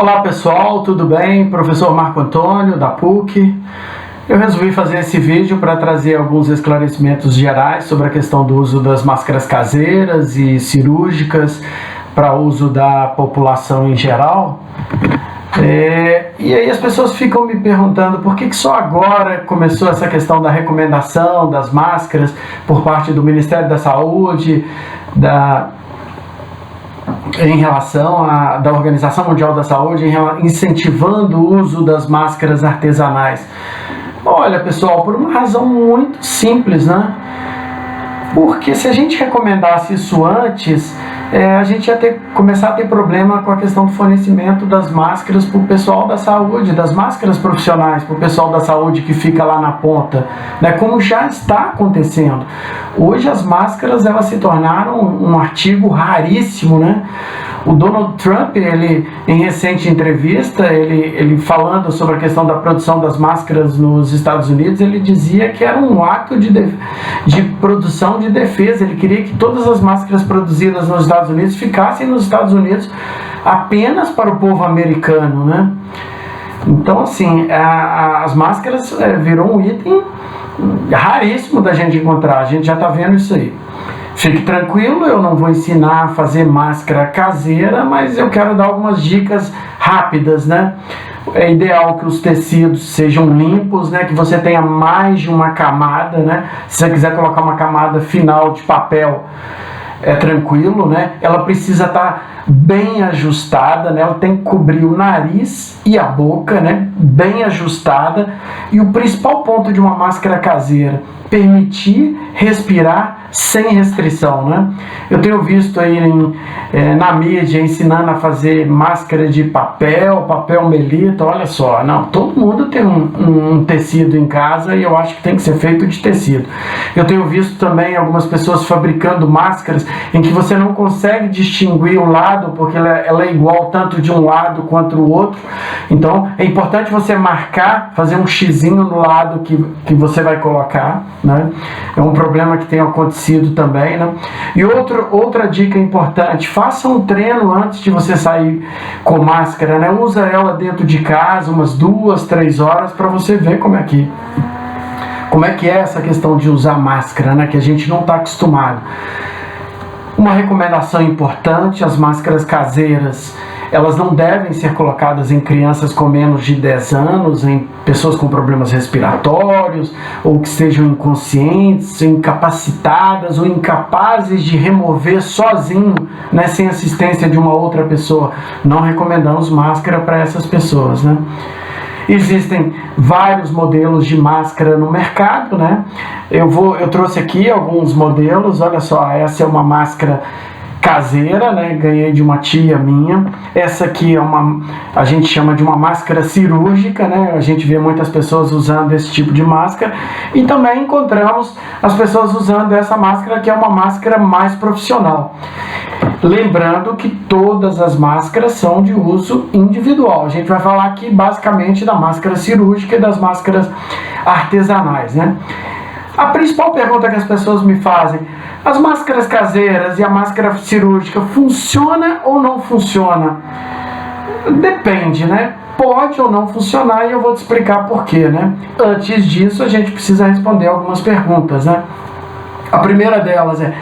Olá pessoal, tudo bem? Professor Marco Antônio da PUC. Eu resolvi fazer esse vídeo para trazer alguns esclarecimentos gerais sobre a questão do uso das máscaras caseiras e cirúrgicas para uso da população em geral. E aí as pessoas ficam me perguntando por que só agora começou essa questão da recomendação das máscaras por parte do Ministério da Saúde, em relação da Organização Mundial da Saúde, incentivando o uso das máscaras artesanais. Olha pessoal, por uma razão muito simples, né? Porque se a gente recomendasse isso antes, a gente ia começar a ter problema com a questão do fornecimento das máscaras para o pessoal da saúde, das máscaras profissionais para o pessoal da saúde que fica lá na ponta, né? Como já está acontecendo. Hoje as máscaras elas se tornaram um artigo raríssimo, né? O Donald Trump, ele, em recente entrevista, ele falando sobre a questão da produção das máscaras nos Estados Unidos, ele dizia que era um ato de produção de defesa. Ele queria que todas as máscaras produzidas nos Estados Unidos ficassem nos Estados Unidos apenas para o povo americano, né? Então, assim, as máscaras virou um item raríssimo da gente encontrar. A gente já está vendo isso aí. Fique tranquilo, eu não vou ensinar a fazer máscara caseira, mas eu quero dar algumas dicas rápidas, né? É ideal que os tecidos sejam limpos, né? Que você tenha mais de uma camada, né? Se você quiser colocar uma camada final de papel, é tranquilo, né? Ela precisa estar bem ajustada, né? Ela tem que cobrir o nariz e a boca, né? Bem ajustada. E o principal ponto de uma máscara caseira: permitir respirar sem restrição, né? Eu tenho visto aí na mídia ensinando a fazer máscara de papel melito. Olha só, não, todo mundo tem um tecido em casa e eu acho que tem que ser feito de tecido. Eu tenho visto também algumas pessoas fabricando máscaras em que você não consegue distinguir o lado, porque ela é igual tanto de um lado quanto do outro. Então é importante você marcar, fazer um xizinho no lado que você vai colocar, né? É um problema que tem acontecido também, né? E outra dica importante: faça um treino antes de você sair com máscara, né? Usa ela dentro de casa umas 2, 3 horas para você ver como é que é essa questão de usar máscara, né? Que a gente não está acostumado. Uma recomendação importante: as máscaras caseiras, elas não devem ser colocadas em crianças com menos de 10 anos, em pessoas com problemas respiratórios, ou que estejam inconscientes, incapacitadas ou incapazes de remover sozinho, né, sem assistência de uma outra pessoa. Não recomendamos máscara para essas pessoas, né? Existem vários modelos de máscara no mercado, né? Eu trouxe aqui alguns modelos. Olha só, essa é uma máscara caseira, né? Ganhei de uma tia minha. Essa aqui a gente chama de uma máscara cirúrgica, né? A gente vê muitas pessoas usando esse tipo de máscara, e também encontramos as pessoas usando essa máscara, que é uma máscara mais profissional. Lembrando que todas as máscaras são de uso individual. A gente vai falar aqui basicamente da máscara cirúrgica e das máscaras artesanais, né? A principal pergunta que as pessoas me fazem: as máscaras caseiras e a máscara cirúrgica funciona ou não funciona? Depende, né? Pode ou não funcionar, e eu vou te explicar por quê, né? Antes disso, a gente precisa responder algumas perguntas, né? A primeira delas é: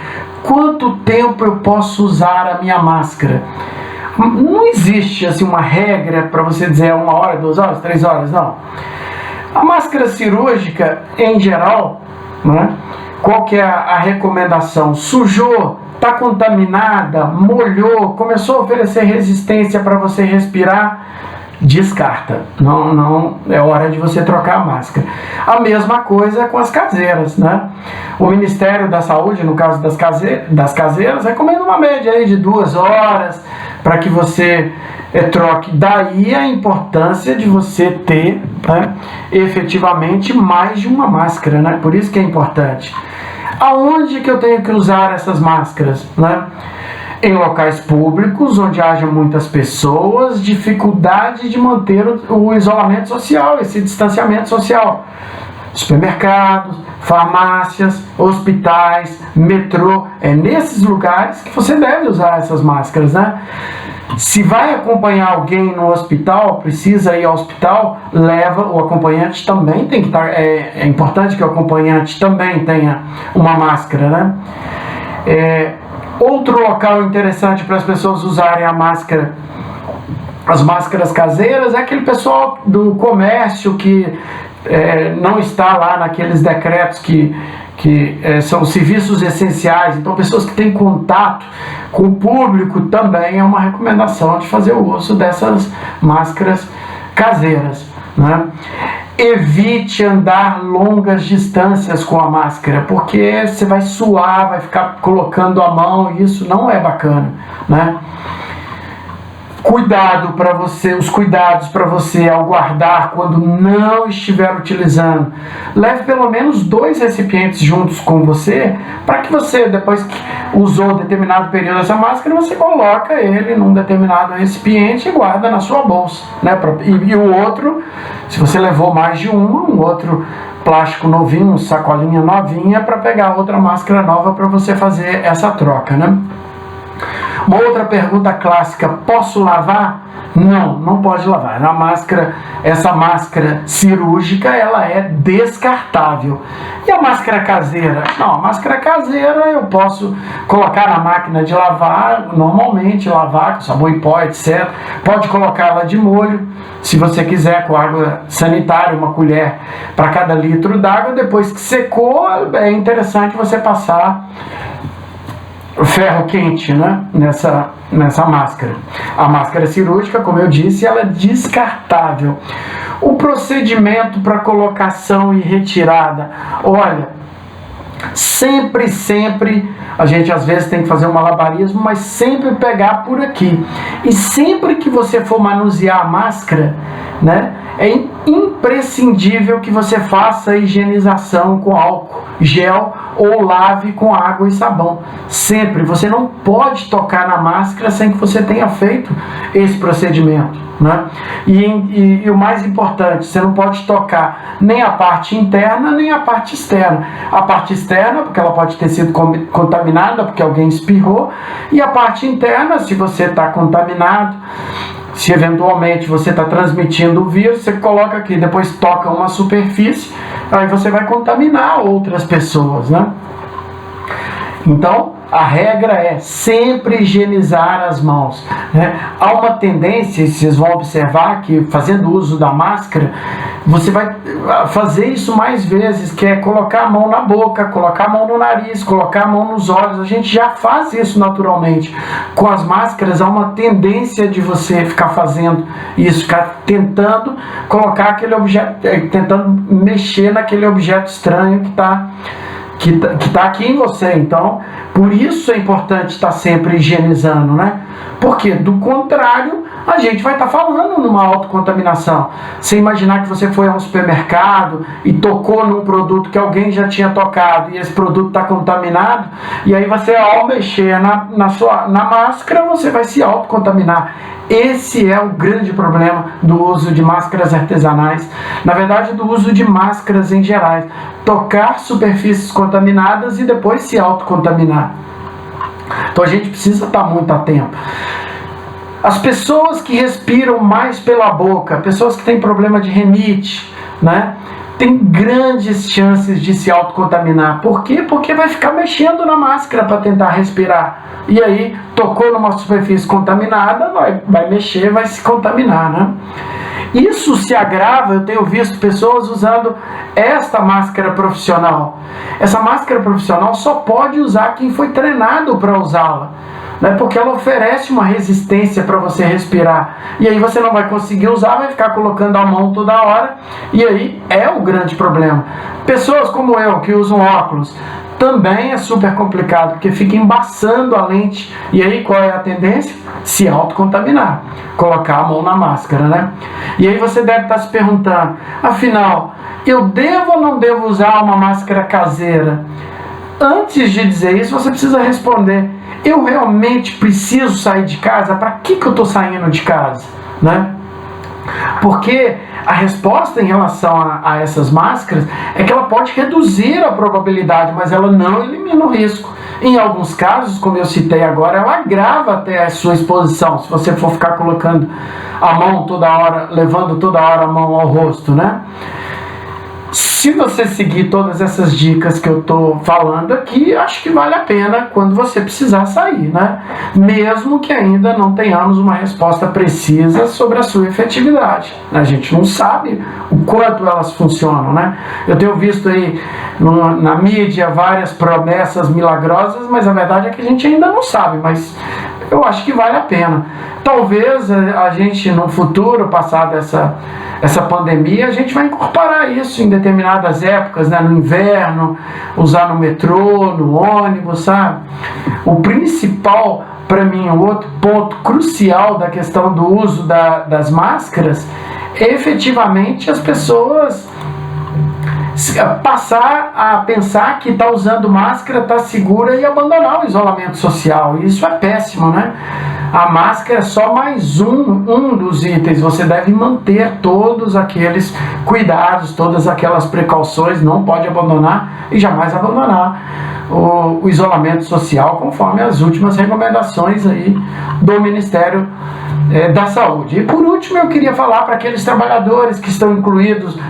quanto tempo eu posso usar a minha máscara? Não existe assim uma regra para você dizer 1 hora, 2 horas, 3 horas, não. A máscara cirúrgica, em geral, né? Qual que é a recomendação? Sujou, está contaminada, molhou, começou a oferecer resistência para você respirar, descarta. Não é hora de você trocar a máscara. A mesma coisa com as caseiras, né? O Ministério da Saúde, no caso das caseiras, recomenda uma média aí de 2 horas para que você troque. Daí a importância de você ter, né, efetivamente mais de uma máscara, né? Por isso que é importante. Aonde que eu tenho que usar essas máscaras, né? Em locais públicos, onde haja muitas pessoas, dificuldade de manter o isolamento social, esse distanciamento social. supermercados, farmácias, hospitais, metrô. É nesses lugares que você deve usar essas máscaras, né? Se vai acompanhar alguém no hospital, precisa ir ao hospital, leva, o acompanhante também tem que estar, é importante que o acompanhante também tenha uma máscara, né? Outro local interessante para as pessoas usarem a máscara, as máscaras caseiras, é aquele pessoal do comércio que não está lá naqueles decretos que são serviços essenciais. Então, pessoas que têm contato com o público, também é uma recomendação de fazer o uso dessas máscaras caseiras, né? Evite andar longas distâncias com a máscara, porque você vai suar, vai ficar colocando a mão, e isso não é bacana, né? Os cuidados para você ao guardar quando não estiver utilizando. Leve pelo menos 2 recipientes juntos com você, para que você, depois que usou determinado período essa máscara, você coloca ele num determinado recipiente e guarda na sua bolsa, né? E o outro, se você levou mais de um outro plástico novinho, sacolinha novinha, para pegar outra máscara nova para você fazer essa troca, né? Uma outra pergunta clássica: posso lavar? Não, não pode lavar. Essa máscara cirúrgica, ela é descartável. E a máscara caseira? Não, a máscara caseira eu posso colocar na máquina de lavar, normalmente lavar com sabão em pó, etc. Pode colocá-la de molho, se você quiser, com água sanitária, 1 colher para cada litro d'água. Depois que secou, é interessante você passar ferro quente, né, nessa máscara. A máscara cirúrgica, como eu disse, ela é descartável. O procedimento para colocação e retirada, olha, sempre a gente às vezes tem que fazer um malabarismo, mas sempre pegar por aqui. E sempre que você for manusear a máscara, né, é imprescindível que você faça a higienização com álcool gel ou lave com água e sabão. Sempre. Você não pode tocar na máscara sem que você tenha feito esse procedimento, né? E o mais importante, você não pode tocar nem a parte interna nem a parte externa. A parte externa, porque ela pode ter sido contaminada, porque alguém espirrou, e a parte interna, se você está contaminado, se eventualmente você está transmitindo o vírus, você coloca aqui, depois toca uma superfície, aí você vai contaminar outras pessoas, né? Então, a regra é sempre higienizar as mãos, né? Há uma tendência, vocês vão observar que fazendo uso da máscara, você vai fazer isso mais vezes, que é colocar a mão na boca, colocar a mão no nariz, colocar a mão nos olhos. A gente já faz isso naturalmente. Com as máscaras, há uma tendência de você ficar fazendo isso, ficar tentando colocar aquele objeto, tentando mexer naquele objeto estranho que está aqui em você. Então, por isso é importante estar sempre higienizando, né? Porque, do contrário, a gente vai estar falando numa autocontaminação. Você imaginar que você foi a um supermercado e tocou num produto que alguém já tinha tocado e esse produto está contaminado, e aí você, ao mexer na máscara, você vai se autocontaminar. Esse é o grande problema do uso de máscaras artesanais, na verdade do uso de máscaras em geral: tocar superfícies contaminadas e depois se autocontaminar. Então a gente precisa estar muito atento. As pessoas que respiram mais pela boca, pessoas que têm problema de rinite, né, tem grandes chances de se autocontaminar. Por quê? Porque vai ficar mexendo na máscara para tentar respirar. E aí, tocou numa superfície contaminada, vai mexer, vai se contaminar, né? Isso se agrava, eu tenho visto pessoas usando esta máscara profissional. Essa máscara profissional só pode usar quem foi treinado para usá-la, né? Porque ela oferece uma resistência para você respirar. E aí você não vai conseguir usar, vai ficar colocando a mão toda hora. E aí é o grande problema. Pessoas como eu, que usam óculos, também é super complicado, porque fica embaçando a lente. E aí qual é a tendência? Se autocontaminar, colocar a mão na máscara, né? E aí você deve estar se perguntando: afinal, eu devo ou não devo usar uma máscara caseira? Antes de dizer isso, você precisa responder: eu realmente preciso sair de casa? Para que eu estou saindo de casa, né? Porque a resposta em relação a essas máscaras é que ela pode reduzir a probabilidade, mas ela não elimina o risco. Em alguns casos, como eu citei agora, ela agrava até a sua exposição, se você for ficar colocando a mão toda hora, levando toda hora a mão ao rosto, né? Se você seguir todas essas dicas que eu estou falando aqui, acho que vale a pena quando você precisar sair, né? Mesmo que ainda não tenhamos uma resposta precisa sobre a sua efetividade. A gente não sabe o quanto elas funcionam, né? Eu tenho visto aí na mídia várias promessas milagrosas, mas a verdade é que a gente ainda não sabe, mas eu acho que vale a pena. Talvez a gente no futuro, passada essa pandemia, a gente vai incorporar isso em determinadas épocas, né? No inverno, usar no metrô, no ônibus, sabe? O principal, para mim, o outro ponto crucial da questão do uso das máscaras é efetivamente as pessoas passar a pensar que está usando máscara, está segura e abandonar o isolamento social. Isso é péssimo, né? A máscara é só mais um dos itens. Você deve manter todos aqueles cuidados, todas aquelas precauções, não pode abandonar e jamais abandonar o isolamento social, conforme as últimas recomendações aí do Ministério da Saúde. E por último, eu queria falar para aqueles trabalhadores que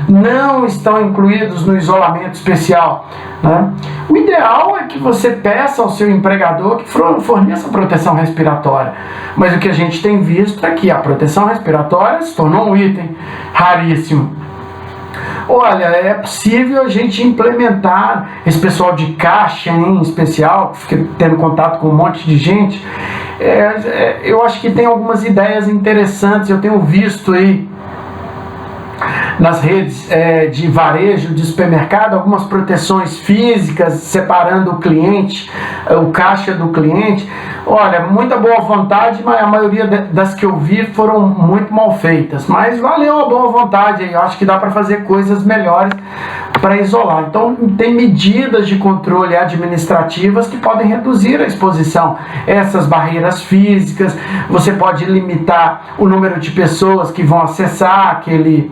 não estão incluídos no isolamento especial, né? O ideal é que você peça ao seu empregador que forneça proteção respiratória, mas o que a gente tem visto é que a proteção respiratória se tornou um item raríssimo. Olha, é possível a gente implementar, esse pessoal de caixa em especial, que fica tendo contato com um monte de gente, eu acho que tem algumas ideias interessantes. Eu tenho visto aí nas redes de varejo, de supermercado, algumas proteções físicas, separando o cliente, o caixa do cliente. Olha, muita boa vontade, mas a maioria das que eu vi foram muito mal feitas, mas valeu a boa vontade, eu acho que dá para fazer coisas melhores para isolar. Então tem medidas de controle administrativas que podem reduzir a exposição, essas barreiras físicas. Você pode limitar o número de pessoas que vão acessar aquele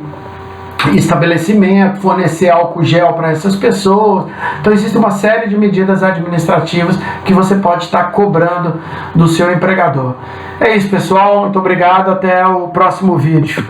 estabelecimento, fornecer álcool gel para essas pessoas. Então existe uma série de medidas administrativas que você pode estar cobrando do seu empregador. É isso, pessoal, muito obrigado, até o próximo vídeo.